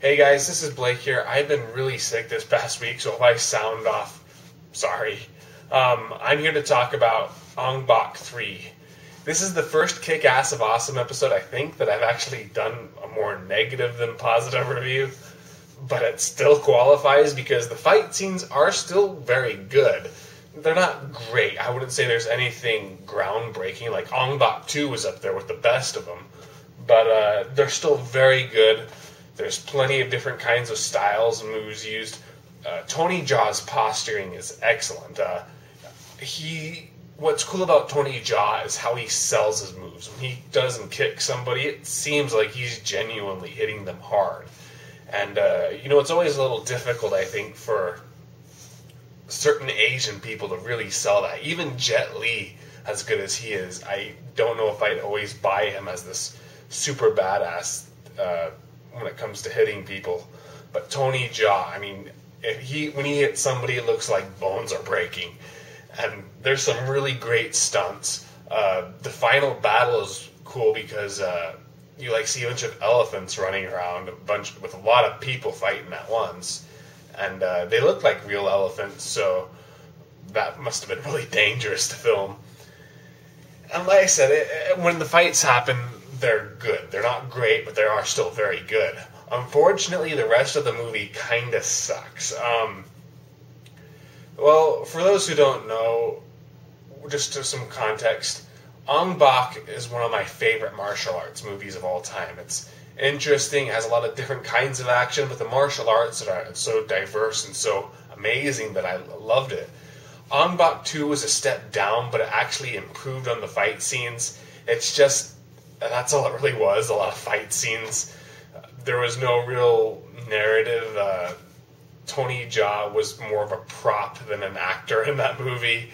Hey guys, this is Blake here. I've been really sick this past week, so if I sound off, sorry. I'm here to talk about Ong Bak 3. This is the first Kickass of Awesome episode, I think, that I've actually done a more negative than positive review. But it still qualifies because the fight scenes are still very good. They're not great. I wouldn't say there's anything groundbreaking. Like Ong Bak 2 was up there with the best of them. But they're still very good. There's plenty of different kinds of styles and moves used. Tony Jaa's posturing is excellent. What's cool about Tony Jaa is how he sells his moves. When he doesn't kick somebody, it seems like he's genuinely hitting them hard. And, it's always a little difficult, I think, for certain Asian people to really sell that. Even Jet Li, as good as he is, I don't know if I'd always buy him as this super badass when it comes to hitting people. But Tony Jaa, when he hits somebody, it looks like bones are breaking. And there's some really great stunts. The final battle is cool because you see a bunch of elephants running around, with a lot of people fighting at once. And they look like real elephants, so that must have been really dangerous to film. And like I said, when the fights happen, they're good. They're not great, but they are still very good. Unfortunately, the rest of the movie kind of sucks. Well, for those who don't know, just to some context, Ong Bak is one of my favorite martial arts movies of all time. It's interesting, has a lot of different kinds of action, but the martial arts are so diverse and so amazing that I loved it. Ong Bak 2 was a step down, but it actually improved on the fight scenes. It's just, that's all it really was, a lot of fight scenes. There was no real narrative. Tony Jaa was more of a prop than an actor in that movie.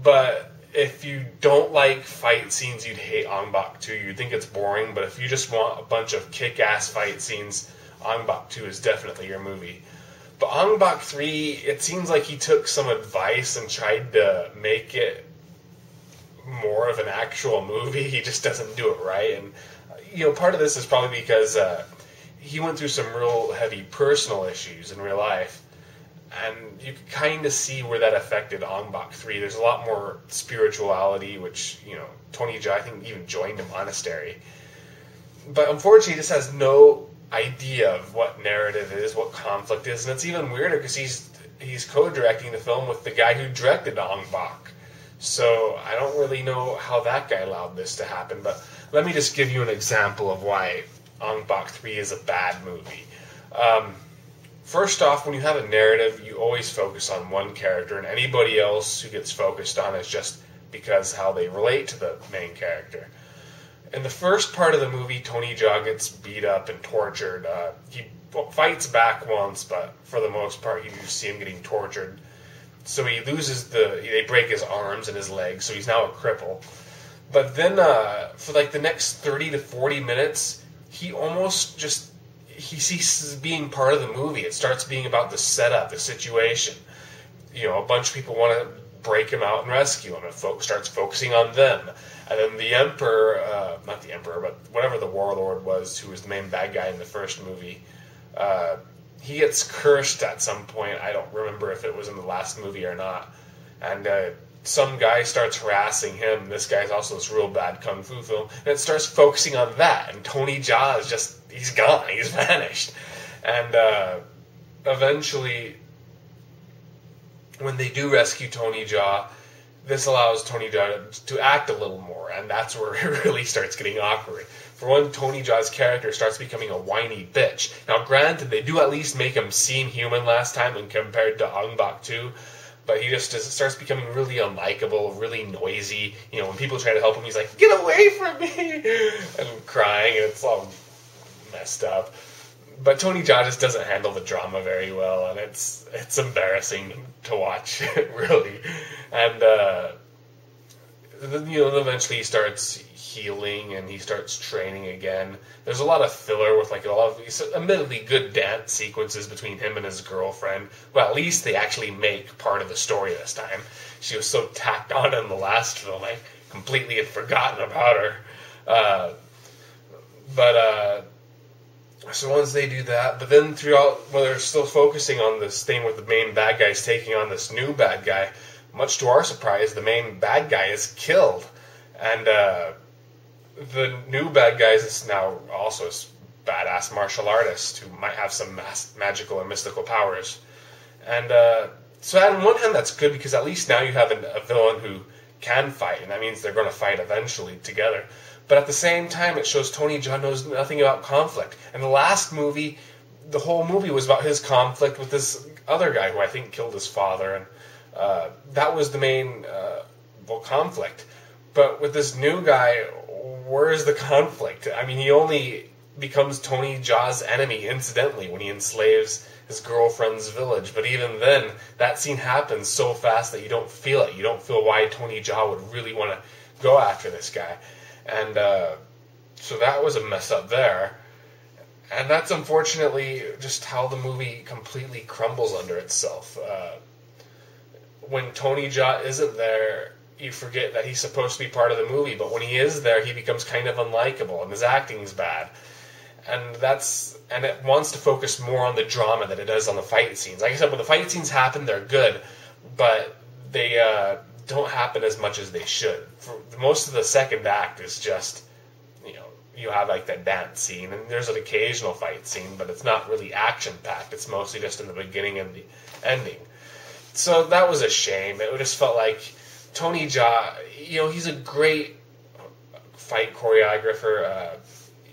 But if you don't like fight scenes, you'd hate Ong Bak 2. You'd think it's boring, but if you just want a bunch of kick-ass fight scenes, Ong Bak 2 is definitely your movie. But Ong Bak 3, it seems like he took some advice and tried to make it more of an actual movie. He just doesn't do it right. And, part of this is probably because he went through some real heavy personal issues in real life. And you can kind of see where that affected Ong Bak 3. There's a lot more spirituality, which, Tony Jaa, I think, even joined a monastery. But unfortunately, he just has no idea of what narrative is, what conflict is. And it's even weirder because he's co-directing the film with the guy who directed Ong Bak. So I don't really know how that guy allowed this to happen. But let me just give you an example of why Ong Bak 3 is a bad movie. First off, when you have a narrative, you always focus on one character, and anybody else who gets focused on is just because how they relate to the main character. In the first part of the movie, Tony Jaa gets beat up and tortured. He fights back once, but for the most part, you just see him getting tortured. So he loses they break his arms and his legs, so he's now a cripple. But then, for the next 30 to 40 minutes, he almost just, he ceases being part of the movie. It starts being about the setup, the situation. A bunch of people want to break him out and rescue him, and starts focusing on them. And then the Emperor, not the Emperor, but whatever the warlord was, who was the main bad guy in the first movie, he gets cursed at some point. I don't remember if it was in the last movie or not. And some guy starts harassing him. This guy's also this real bad kung fu film. And it starts focusing on that. And Tony Jaa is just, he's gone. He's vanished. And eventually, when they do rescue Tony Jaa, this allows Tony Jaa to act a little more. And that's where it really starts getting awkward. For one, Tony Jaa's character starts becoming a whiny bitch. Now, granted, they do at least make him seem human last time when compared to Ong Bak 2. But he just starts becoming really unlikable, really noisy. When people try to help him, he's like, "Get away from me!" and crying, and it's all messed up. But Tony Jaa just doesn't handle the drama very well, and it's embarrassing to watch, really. And then eventually he starts healing and he starts training again. There's a lot of filler with a lot of admittedly good dance sequences between him and his girlfriend. Well, at least they actually make part of the story this time. She was so tacked on in the last film, I completely had forgotten about her. But So once they do that, but then throughout, when they're still focusing on this thing with the main bad guys taking on this new bad guy, much to our surprise, the main bad guy is killed. And the new bad guy is now also a badass martial artist who might have some magical or mystical powers. And so on one hand, that's good because at least now you have a villain who can fight, and that means they're going to fight eventually together. But at the same time, it shows Tony Jaa knows nothing about conflict. And the last movie, the whole movie was about his conflict with this other guy who I think killed his father, and that was the main conflict. But with this new guy, where is the conflict? I mean, he only becomes Tony Jaa's enemy incidentally when he enslaves his girlfriend's village. But even then, that scene happens so fast that you don't feel it. You don't feel why Tony Jaa would really want to go after this guy. And so that was a mess up there. And that's unfortunately just how the movie completely crumbles under itself. When Tony Jaa isn't there, you forget that he's supposed to be part of the movie, but when he is there, he becomes kind of unlikable, and his acting's bad. And it wants to focus more on the drama than it does on the fight scenes. Like I said, when the fight scenes happen, they're good, but they don't happen as much as they should. For most of the second act is just, you have like that dance scene, and there's an occasional fight scene, but it's not really action-packed. It's mostly just in the beginning and the ending. So that was a shame. It just felt like Tony Jaa, he's a great fight choreographer.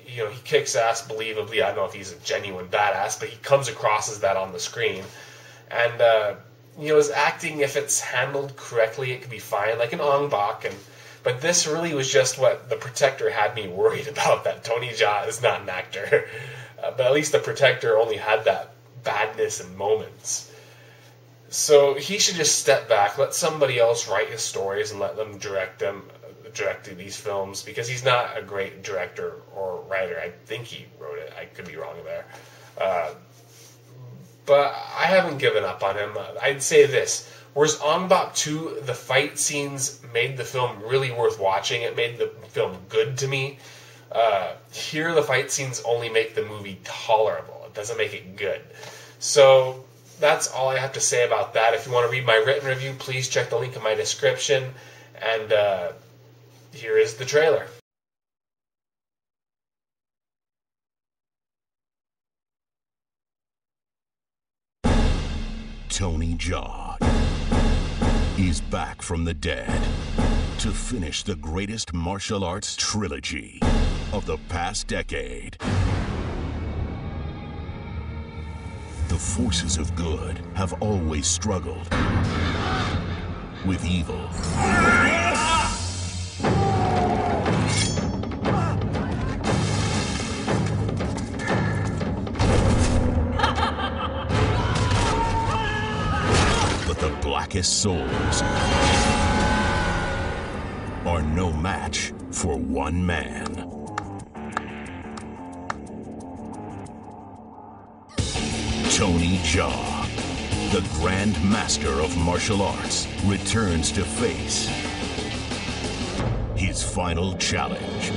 He kicks ass believably. I don't know if he's a genuine badass, but he comes across as that on the screen. And, his acting, if it's handled correctly, it could be fine, like in Ong Bak. But this really was just what The Protector had me worried about, that Tony Jaa is not an actor. But at least The Protector only had that badness in moments. So he should just step back, let somebody else write his stories and let them direct these films, because he's not a great director or writer. I think he wrote it. I could be wrong there. But I haven't given up on him. I'd say this. Whereas Ong Bak 2, the fight scenes made the film really worth watching. It made the film good to me. Here, the fight scenes only make the movie tolerable. It doesn't make it good. So that's all I have to say about that. If you want to read my written review, please check the link in my description. And here is the trailer. Tony Jaa is back from the dead to finish the greatest martial arts trilogy of the past decade. The forces of good have always struggled with evil. But the blackest souls are no match for one man. Tony Jaa, the Grand Master of Martial Arts, returns to face his final challenge.